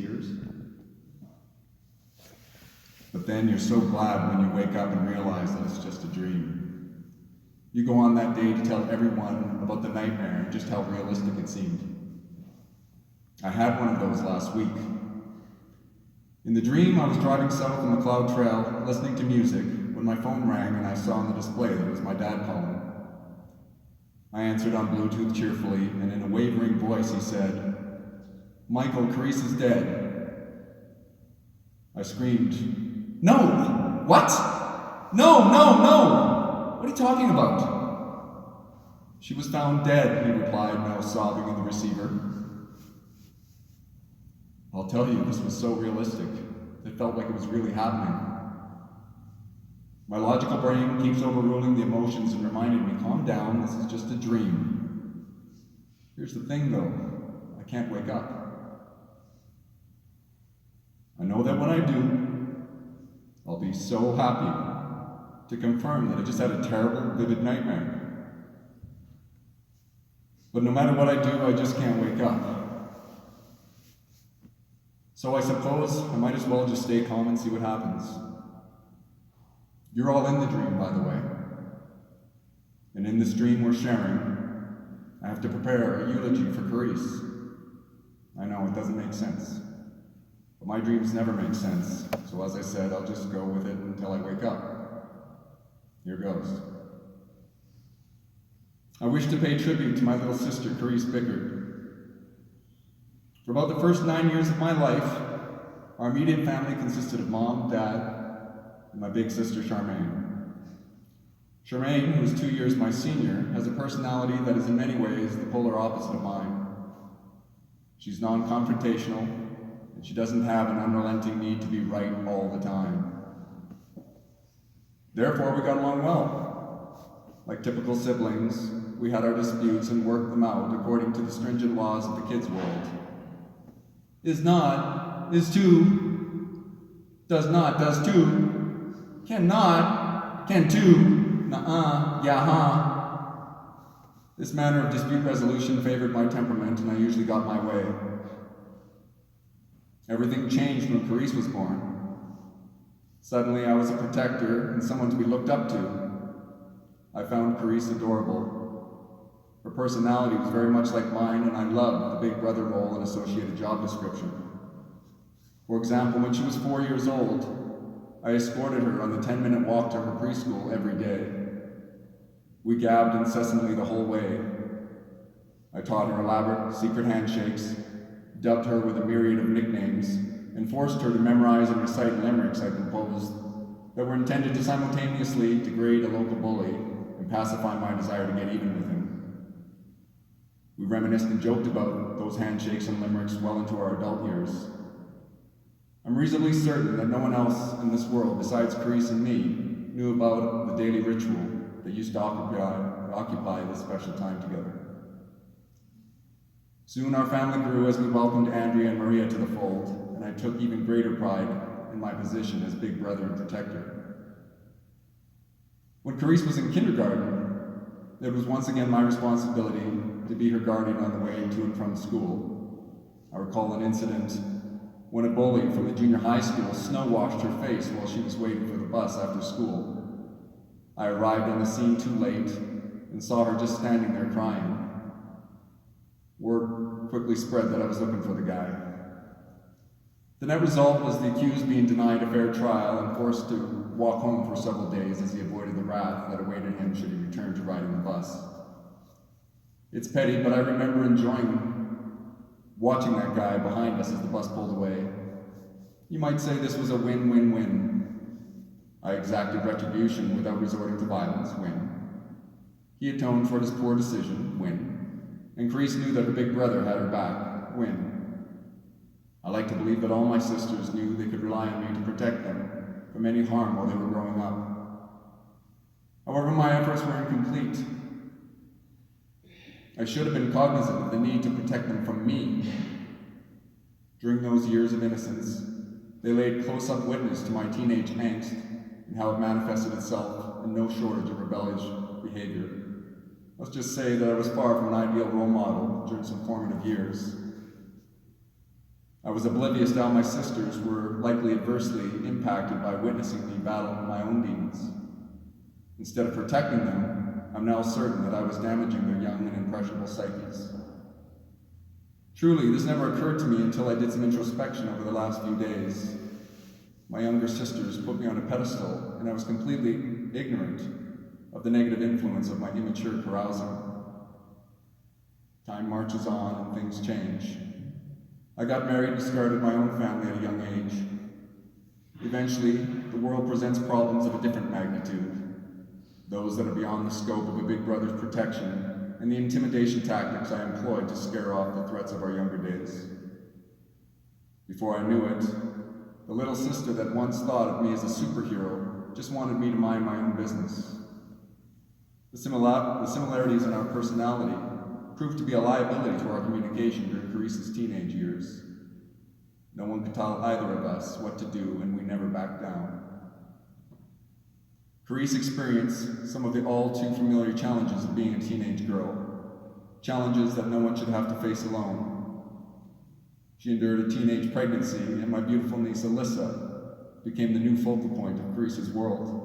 tears. But then you're so glad when you wake up and realize that it's just a dream. You go on that day to tell everyone about the nightmare and just how realistic it seemed. I had one of those last week. In the dream, I was driving south on the Macleod Trail, listening to music, when my phone rang and I saw on the display that it was my dad calling. I answered on Bluetooth cheerfully, and in a wavering voice he said, "Michael, Careese is dead." I screamed, "No! What? No, no, no! What are you talking about?" "She was found dead," he replied, now sobbing in the receiver. I'll tell you, this was so realistic. It felt like it was really happening. My logical brain keeps overruling the emotions and reminding me, calm down, this is just a dream. Here's the thing though, I can't wake up. I know that when I do, I'll be so happy to confirm that I just had a terrible, vivid nightmare. But no matter what I do, I just can't wake up. So I suppose I might as well just stay calm and see what happens. You're all in the dream, by the way. And in this dream we're sharing, I have to prepare a eulogy for Careese. I know, it doesn't make sense. But my dreams never make sense, so as I said, I'll just go with it until I wake up. Here goes. I wish to pay tribute to my little sister, Careese Bickert. For about the first 9 years of my life, our immediate family consisted of mom, dad, and my big sister, Charmaine. Charmaine, who is 2 years my senior, has a personality that is in many ways the polar opposite of mine. She's non-confrontational, and she doesn't have an unrelenting need to be right all the time. Therefore, we got along well. Like typical siblings, we had our disputes and worked them out according to the stringent laws of the kids' world. Is not, is to, does not, does to, cannot, can to, nuh-uh, yeah-ha. This manner of dispute resolution favored my temperament, and I usually got my way. Everything changed when Careese was born. Suddenly I was a protector and someone to be looked up to. I found Careese adorable. Her personality was very much like mine, and I loved the big brother role and associated job description. For example, when she was 4 years old, I escorted her on the 10-minute walk to her preschool every day. We gabbed incessantly the whole way. I taught her elaborate secret handshakes, dubbed her with a myriad of nicknames, and forced her to memorize and recite limericks I composed that were intended to simultaneously degrade a local bully and pacify my desire to get even with him. We reminisced and joked about those handshakes and limericks well into our adult years. I'm reasonably certain that no one else in this world besides Careese and me knew about the daily ritual that used to occupy this special time together. Soon our family grew as we welcomed Andrea and Maria to the fold, and I took even greater pride in my position as big brother and protector. When Careese was in kindergarten, it was once again my responsibility to be her guardian on the way to and from school. I recall an incident when a bully from the junior high school snow-washed her face while she was waiting for the bus after school. I arrived on the scene too late and saw her just standing there crying. Word quickly spread that I was looking for the guy. The net result was the accused being denied a fair trial and forced to walk home for several days as he avoided the wrath that awaited him should he return to riding the bus. It's petty, but I remember enjoying watching that guy behind us as the bus pulled away. You might say this was a win-win-win. I exacted retribution without resorting to violence, win. He atoned for his poor decision, win. And Careese knew that her big brother had her back, win. I like to believe that all my sisters knew they could rely on me to protect them from any harm while they were growing up. However, my efforts were incomplete. I should have been cognizant of the need to protect them from me. During those years of innocence, they laid close-up witness to my teenage angst and how it manifested itself in no shortage of rebellious behavior. Let's just say that I was far from an ideal role model during some formative years. I was oblivious to how my sisters were likely adversely impacted by witnessing me battle my own demons. Instead of protecting them, I'm now certain that I was damaging their young and impressionable psyches. Truly, this never occurred to me until I did some introspection over the last few days. My younger sisters put me on a pedestal, and I was completely ignorant of the negative influence of my immature carousing. Time marches on and things change. I got married and started my own family at a young age. Eventually, the world presents problems of a different magnitude, those that are beyond the scope of a big brother's protection and the intimidation tactics I employed to scare off the threats of our younger days. Before I knew it, the little sister that once thought of me as a superhero just wanted me to mind my own business. The similarities in our personality proved to be a liability to our communication during Careese's teenage years. No one could tell either of us what to do, and we never backed down. Careese experienced some of the all too familiar challenges of being a teenage girl, challenges that no one should have to face alone. She endured a teenage pregnancy, and my beautiful niece Alyssa became the new focal point of Careese's world.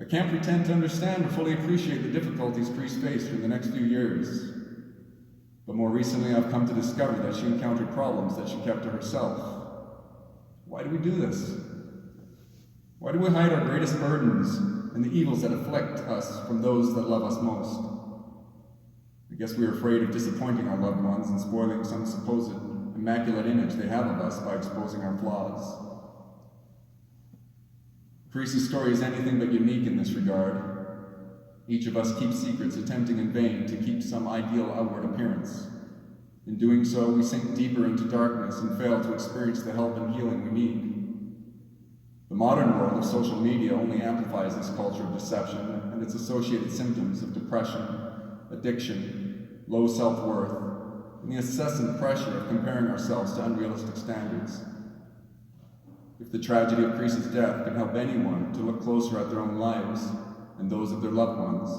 I can't pretend to understand or fully appreciate the difficulties Careese faced during the next few years, but more recently I've come to discover that she encountered problems that she kept to herself. Why do we do this? Why do we hide our greatest burdens and the evils that afflict us from those that love us most? I guess we're afraid of disappointing our loved ones and spoiling some supposed immaculate image they have of us by exposing our flaws. Careese's story is anything but unique in this regard. Each of us keeps secrets, attempting in vain to keep some ideal outward appearance. In doing so, we sink deeper into darkness and fail to experience the help and healing we need. The modern world of social media only amplifies this culture of deception and its associated symptoms of depression, addiction, low self-worth, and the incessant pressure of comparing ourselves to unrealistic standards. If the tragedy of Careese's death can help anyone to look closer at their own lives and those of their loved ones,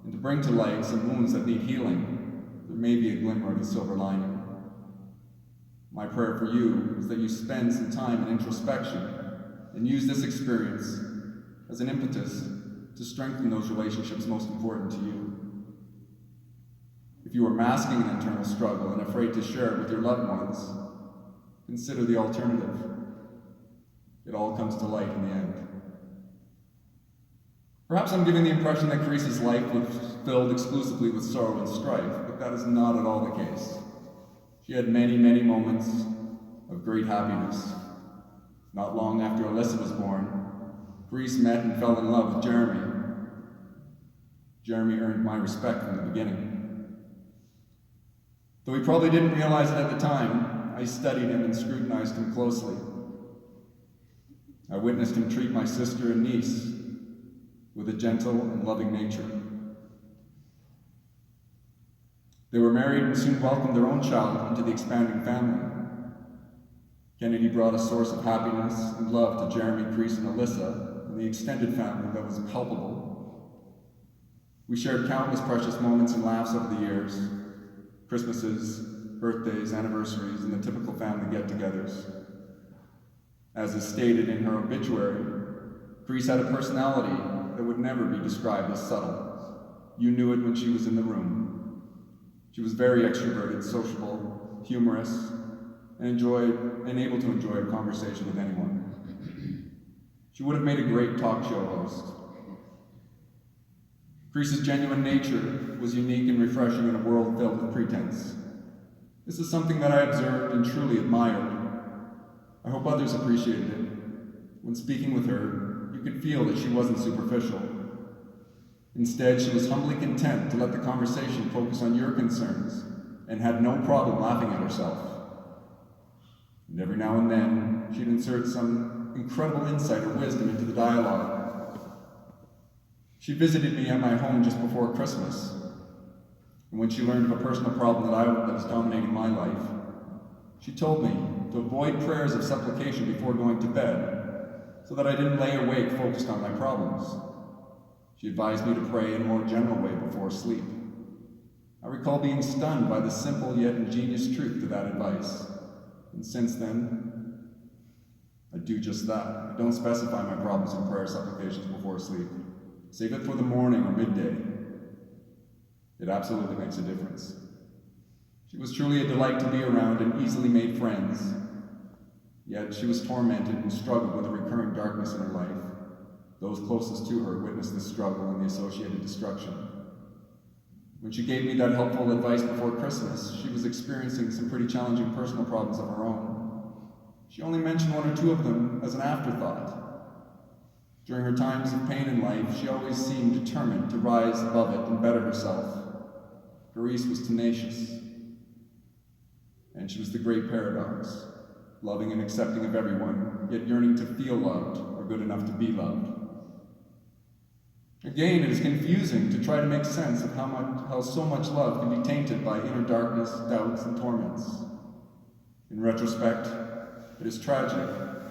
and to bring to light some wounds that need healing, there may be a glimmer of a silver lining. My prayer for you is that you spend some time in introspection and use this experience as an impetus to strengthen those relationships most important to you. If you are masking an internal struggle and afraid to share it with your loved ones, consider the alternative. It all comes to light in the end. Perhaps I'm giving the impression that Careese's life was filled exclusively with sorrow and strife, but that is not at all the case. She had many, many moments of great happiness. Not long after Alyssa was born, Careese met and fell in love with Jeremy. Jeremy earned my respect from the beginning. Though he probably didn't realize it at the time, I studied him and scrutinized him closely. I witnessed him treat my sister and niece with a gentle and loving nature. They were married and soon welcomed their own child into the expanding family. Kennedy brought a source of happiness and love to Jeremy, Careese, and Alyssa and the extended family that was palpable. We shared countless precious moments and laughs over the years, Christmases, birthdays, anniversaries, and the typical family get-togethers. As is stated in her obituary, Careese had a personality that would never be described as subtle. You knew it when she was in the room. She was very extroverted, sociable, humorous, and able to enjoy a conversation with anyone. She would have made a great talk show host. Careese's genuine nature was unique and refreshing in a world filled with pretense. This is something that I observed and truly admired. I hope others appreciated it. When speaking with her, you could feel that she wasn't superficial. Instead, she was humbly content to let the conversation focus on your concerns and had no problem laughing at herself. And every now and then, she'd insert some incredible insight or wisdom into the dialogue. She visited me at my home just before Christmas, and when she learned of a personal problem that was dominating my life, she told me to avoid prayers of supplication before going to bed, so that I didn't lay awake focused on my problems. She advised me to pray in a more general way before sleep. I recall being stunned by the simple yet ingenious truth to that advice. And since then, I do just that. I don't specify my problems in prayer supplications before sleep. Save it for the morning or midday. It absolutely makes a difference. She was truly a delight to be around and easily made friends. Yet she was tormented and struggled with a recurring darkness in her life. Those closest to her witnessed this struggle and the associated destruction. When she gave me that helpful advice before Christmas, she was experiencing some pretty challenging personal problems of her own. She only mentioned one or two of them as an afterthought. During her times of pain in life, she always seemed determined to rise above it and better herself. Careese was tenacious, and she was the great paradox, loving and accepting of everyone, yet yearning to feel loved or good enough to be loved. Again, it is confusing to try to make sense of how so much love can be tainted by inner darkness, doubts, and torments. In retrospect, it is tragic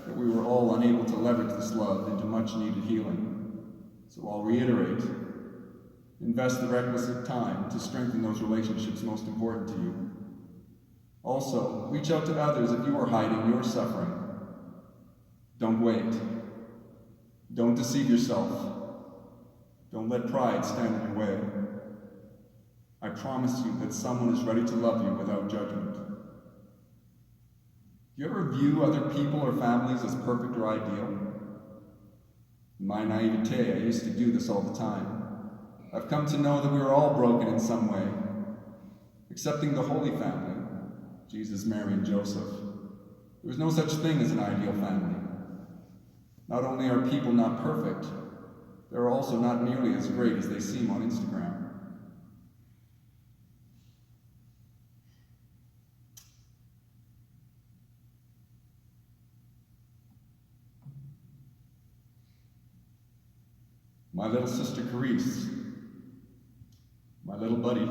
that we were all unable to leverage this love into much-needed healing. So I'll reiterate, invest the requisite time to strengthen those relationships most important to you. Also, reach out to others if you are hiding your suffering. Don't wait. Don't deceive yourself. Don't let pride stand in your way. I promise you that someone is ready to love you without judgment. Do you ever view other people or families as perfect or ideal? In my naivete, I used to do this all the time. I've come to know that we are all broken in some way, excepting the Holy Family, Jesus, Mary, and Joseph. There is no such thing as an ideal family. Not only are people not perfect, they are also not nearly as great as they seem on Instagram. My little sister Careese, my little buddy,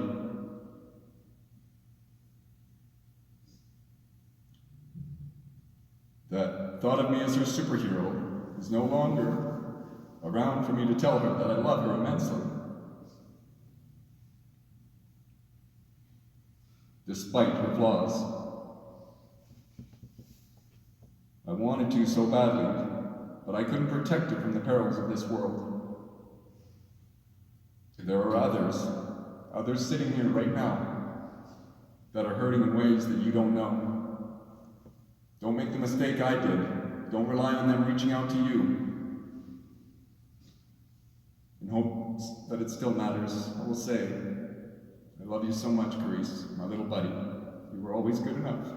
that thought of me as her superhero is no longer around for me to tell her that I love her immensely. Despite her flaws. I wanted to so badly, but I couldn't protect her from the perils of this world. There are others sitting here right now that are hurting in ways that you don't know. Don't make the mistake I did. Don't rely on them reaching out to you in hopes that it still matters. I will say, I love you so much, Careese, my little buddy. You were always good enough.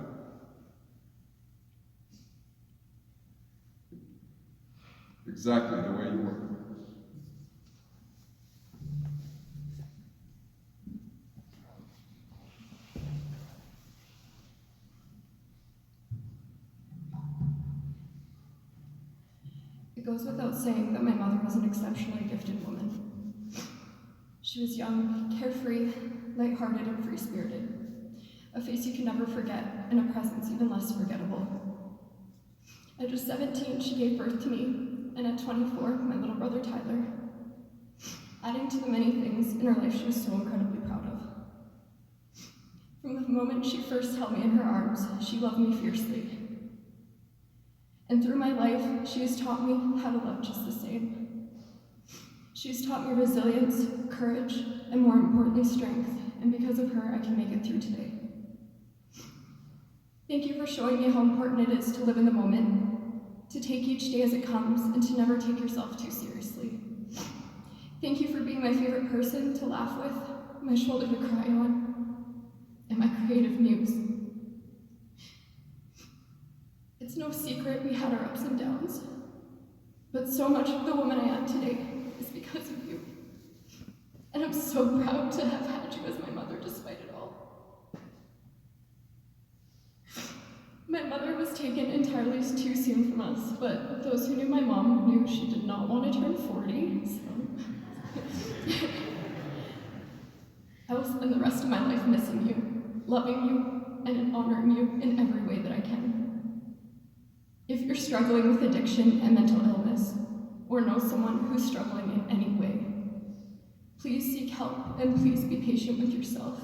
Exactly the way you were. It goes without saying that my mother was an exceptionally gifted woman. She was young, carefree, lighthearted, and free-spirited. A face you can never forget, and a presence even less forgettable. At just 17, she gave birth to me, and at 24, my little brother Tyler. Adding to the many things in her life she was so incredibly proud of. From the moment she first held me in her arms, she loved me fiercely. And through my life, she has taught me how to love just the same. She has taught me resilience, courage, and more importantly, strength, and because of her, I can make it through today. Thank you for showing me how important it is to live in the moment, to take each day as it comes, and to never take yourself too seriously. Thank you for being my favorite person to laugh with, my shoulder to cry on, and my creative muse. It's no secret we had our ups and downs, but so much of the woman I am today is because of you. And I'm so proud to have had you as my mother despite it all. My mother was taken entirely too soon from us, but those who knew my mom knew she did not want to turn 40, so I will spend the rest of my life missing you, loving you, and honoring you in every way that I can. If you're struggling with addiction and mental illness, or know someone who's struggling in any way, Please seek help, and please be patient with yourself.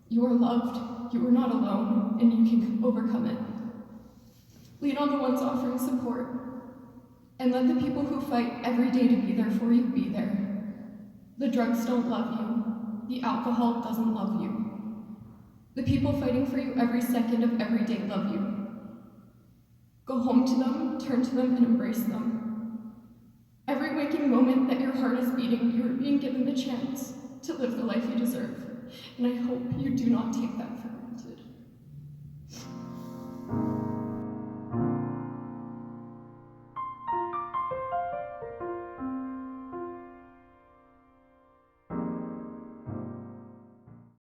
You are loved, you are not alone, and you can overcome it. Lean on the ones offering support, and let the people who fight every day to be there for you be there. The drugs don't love you. The alcohol doesn't love you. The people fighting for you every second of every day love you. Go home to them, turn to them, and embrace them. Every waking moment that your heart is beating, you are being given the chance to live the life you deserve, and I hope you do not take that for granted.